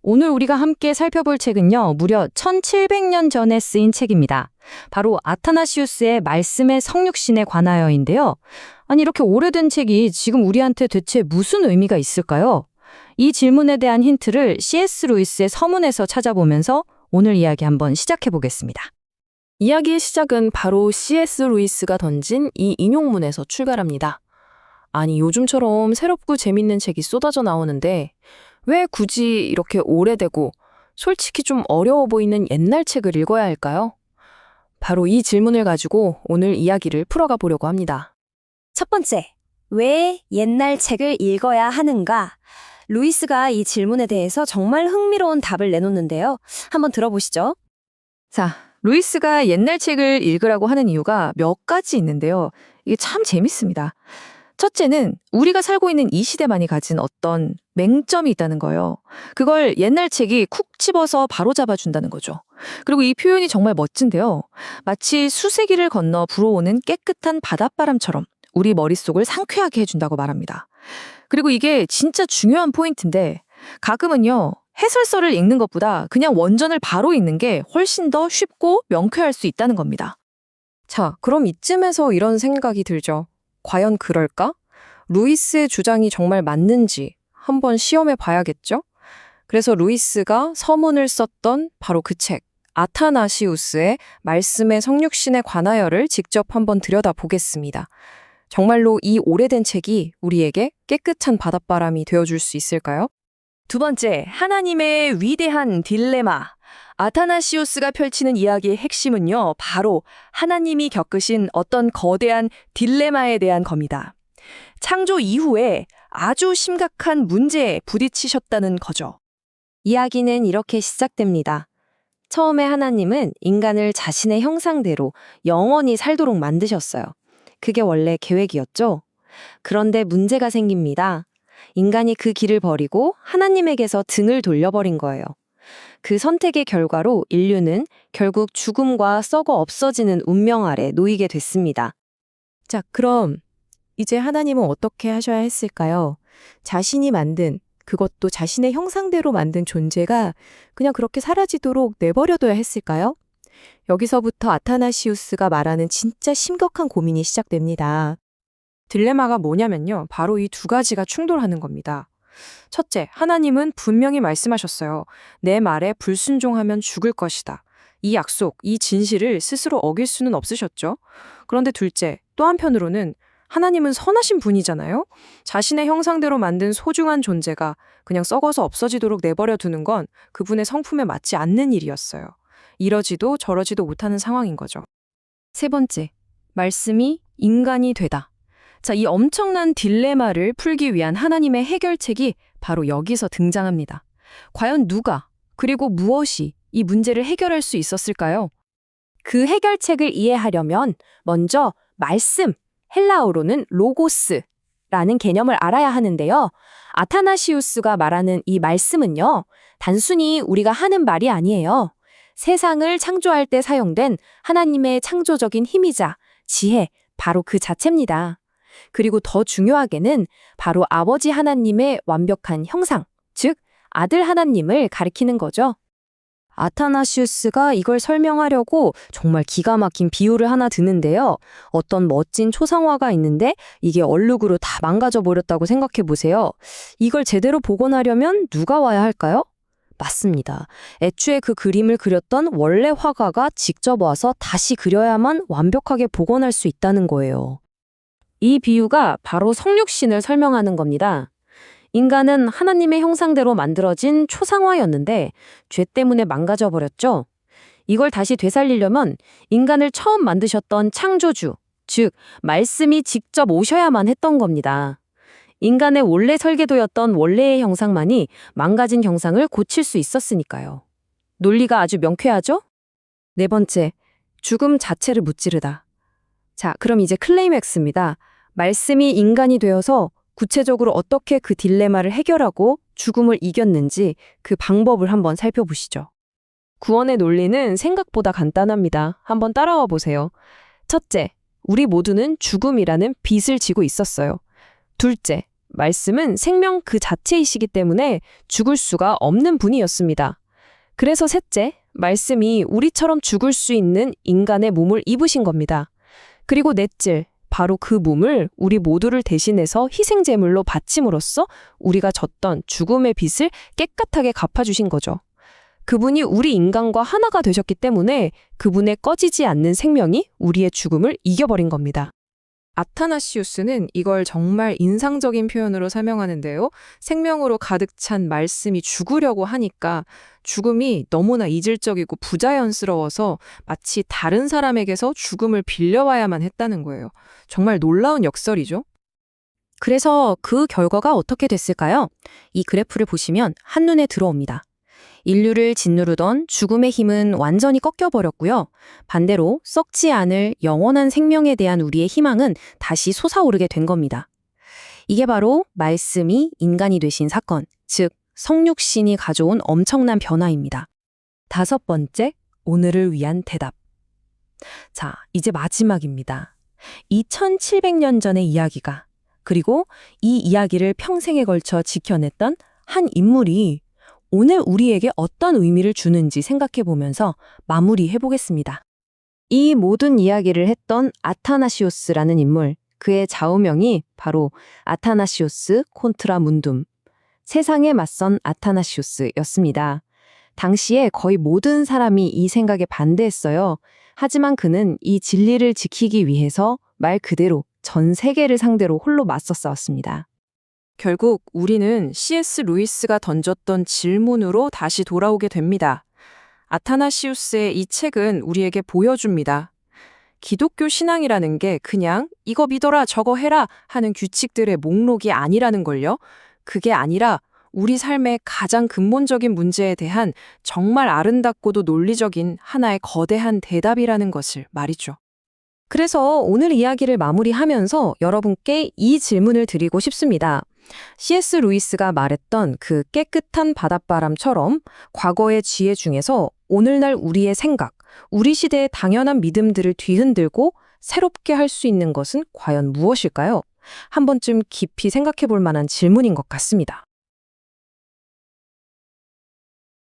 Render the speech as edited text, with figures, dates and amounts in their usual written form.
오늘 우리가 함께 살펴볼 책은요, 무려 1700년 전에 쓰인 책입니다. 바로 아타나시우스의 말씀의 성육신에 관하여인데요. 아니, 이렇게 오래된 책이 지금 우리한테 대체 무슨 의미가 있을까요? 이 질문에 대한 힌트를 C.S. 루이스의 서문에서 찾아보면서 오늘 이야기 한번 시작해 보겠습니다. 이야기의 시작은 바로 C.S. 루이스가 던진 이 인용문에서 출발합니다. 아니, 요즘처럼 새롭고 재밌는 책이 쏟아져 나오는데 왜 굳이 이렇게 오래되고 솔직히 좀 어려워 보이는 옛날 책을 읽어야 할까요? 바로 이 질문을 가지고 오늘 이야기를 풀어가 보려고 합니다. 첫 번째, 왜 옛날 책을 읽어야 하는가? 루이스가 이 질문에 대해서 정말 흥미로운 답을 내놓는데요. 한번 들어보시죠. 자, 루이스가 옛날 책을 읽으라고 하는 이유가 몇 가지 있는데요. 이게 참 재밌습니다. 첫째는 우리가 살고 있는 이 시대만이 가진 어떤 맹점이 있다는 거예요. 그걸 옛날 책이 쿡 집어서 바로잡아준다는 거죠. 그리고 이 표현이 정말 멋진데요. 마치 수세기를 건너 불어오는 깨끗한 바닷바람처럼 우리 머릿속을 상쾌하게 해준다고 말합니다. 그리고 이게 진짜 중요한 포인트인데 가끔은요, 해설서를 읽는 것보다 그냥 원전을 바로 읽는 게 훨씬 더 쉽고 명쾌할 수 있다는 겁니다. 자, 그럼 이쯤에서 이런 생각이 들죠. 과연 그럴까? 루이스의 주장이 정말 맞는지 한번 시험해 봐야겠죠? 그래서 루이스가 서문을 썼던 바로 그 책, 아타나시우스의 말씀의 성육신에 관하여를 직접 한번 들여다보겠습니다. 정말로 이 오래된 책이 우리에게 깨끗한 바닷바람이 되어줄 수 있을까요? 두 번째, 하나님의 위대한 딜레마. 아타나시우스가 펼치는 이야기의 핵심은요, 바로 하나님이 겪으신 어떤 거대한 딜레마에 대한 겁니다. 창조 이후에 아주 심각한 문제에 부딪히셨다는 거죠. 이야기는 이렇게 시작됩니다. 처음에 하나님은 인간을 자신의 형상대로 영원히 살도록 만드셨어요. 그게 원래 계획이었죠. 그런데 문제가 생깁니다. 인간이 그 길을 버리고 하나님에게서 등을 돌려버린 거예요. 그 선택의 결과로 인류는 결국 죽음과 썩어 없어지는 운명 아래 놓이게 됐습니다. 자, 그럼 이제 하나님은 어떻게 하셔야 했을까요? 자신이 만든, 그것도 자신의 형상대로 만든 존재가 그냥 그렇게 사라지도록 내버려둬야 했을까요? 여기서부터 아타나시우스가 말하는 진짜 심각한 고민이 시작됩니다. 딜레마가 뭐냐면요. 바로 이 두 가지가 충돌하는 겁니다. 첫째, 하나님은 분명히 말씀하셨어요. 내 말에 불순종하면 죽을 것이다. 이 약속, 이 진실을 스스로 어길 수는 없으셨죠. 그런데 둘째, 또 한편으로는 하나님은 선하신 분이잖아요. 자신의 형상대로 만든 소중한 존재가 그냥 썩어서 없어지도록 내버려 두는 건 그분의 성품에 맞지 않는 일이었어요. 이러지도 저러지도 못하는 상황인 거죠. 세 번째, 말씀이 인간이 되다. 자, 이 엄청난 딜레마를 풀기 위한 하나님의 해결책이 바로 여기서 등장합니다. 과연 누가, 그리고 무엇이 이 문제를 해결할 수 있었을까요? 그 해결책을 이해하려면 먼저 말씀, 헬라어로는 로고스라는 개념을 알아야 하는데요. 아타나시우스가 말하는 이 말씀은요, 단순히 우리가 하는 말이 아니에요. 세상을 창조할 때 사용된 하나님의 창조적인 힘이자 지혜, 바로 그 자체입니다. 그리고 더 중요하게는 바로 아버지 하나님의 완벽한 형상, 즉 아들 하나님을 가리키는 거죠. 아타나시우스가 이걸 설명하려고 정말 기가 막힌 비유를 하나 드는데요. 어떤 멋진 초상화가 있는데 이게 얼룩으로 다 망가져 버렸다고 생각해 보세요. 이걸 제대로 복원하려면 누가 와야 할까요? 맞습니다. 애초에 그 그림을 그렸던 원래 화가가 직접 와서 다시 그려야만 완벽하게 복원할 수 있다는 거예요. 이 비유가 바로 성육신을 설명하는 겁니다. 인간은 하나님의 형상대로 만들어진 초상화였는데 죄 때문에 망가져 버렸죠. 이걸 다시 되살리려면 인간을 처음 만드셨던 창조주, 즉 말씀이 직접 오셔야만 했던 겁니다. 인간의 원래 설계도였던 원래의 형상만이 망가진 형상을 고칠 수 있었으니까요. 논리가 아주 명쾌하죠? 네 번째, 죽음 자체를 무찌르다. 자, 그럼 이제 클라이맥스입니다. 말씀이 인간이 되어서 구체적으로 어떻게 그 딜레마를 해결하고 죽음을 이겼는지 그 방법을 한번 살펴보시죠. 구원의 논리는 생각보다 간단합니다. 한번 따라와 보세요. 첫째, 우리 모두는 죽음이라는 빚을 지고 있었어요. 둘째, 말씀은 생명 그 자체이시기 때문에 죽을 수가 없는 분이었습니다. 그래서 셋째, 말씀이 우리처럼 죽을 수 있는 인간의 몸을 입으신 겁니다. 그리고 넷째, 바로 그 몸을 우리 모두를 대신해서 희생제물로 바침으로써 우리가 졌던 죽음의 빚을 깨끗하게 갚아주신 거죠. 그분이 우리 인간과 하나가 되셨기 때문에 그분의 꺼지지 않는 생명이 우리의 죽음을 이겨버린 겁니다. 아타나시우스는 이걸 정말 인상적인 표현으로 설명하는데요. 생명으로 가득 찬 말씀이 죽으려고 하니까 죽음이 너무나 이질적이고 부자연스러워서 마치 다른 사람에게서 죽음을 빌려와야만 했다는 거예요. 정말 놀라운 역설이죠. 그래서 그 결과가 어떻게 됐을까요? 이 그래프를 보시면 한눈에 들어옵니다. 인류를 짓누르던 죽음의 힘은 완전히 꺾여버렸고요. 반대로 썩지 않을 영원한 생명에 대한 우리의 희망은 다시 솟아오르게 된 겁니다. 이게 바로 말씀이 인간이 되신 사건, 즉 성육신이 가져온 엄청난 변화입니다. 다섯 번째, 오늘을 위한 대답. 자, 이제 마지막입니다. 2700년 전의 이야기가, 그리고 이 이야기를 평생에 걸쳐 지켜냈던 한 인물이 오늘 우리에게 어떤 의미를 주는지 생각해 보면서 마무리해 보겠습니다. 이 모든 이야기를 했던 아타나시오스라는 인물, 그의 좌우명이 바로 아타나시오스 콘트라 문둠, 세상에 맞선 아타나시오스였습니다. 당시에 거의 모든 사람이 이 생각에 반대했어요. 하지만 그는 이 진리를 지키기 위해서 말 그대로 전 세계를 상대로 홀로 맞서 싸웠습니다. 결국 우리는 C.S. 루이스가 던졌던 질문으로 다시 돌아오게 됩니다. 아타나시우스의 이 책은 우리에게 보여줍니다. 기독교 신앙이라는 게 그냥 이거 믿어라 저거 해라 하는 규칙들의 목록이 아니라는 걸요. 그게 아니라 우리 삶의 가장 근본적인 문제에 대한 정말 아름답고도 논리적인 하나의 거대한 대답이라는 것을 말이죠. 그래서 오늘 이야기를 마무리하면서 여러분께 이 질문을 드리고 싶습니다. C.S. 루이스가 말했던 그 깨끗한 바닷바람처럼 과거의 지혜 중에서 오늘날 우리의 생각, 우리 시대의 당연한 믿음들을 뒤흔들고 새롭게 할 수 있는 것은 과연 무엇일까요? 한 번쯤 깊이 생각해 볼 만한 질문인 것 같습니다.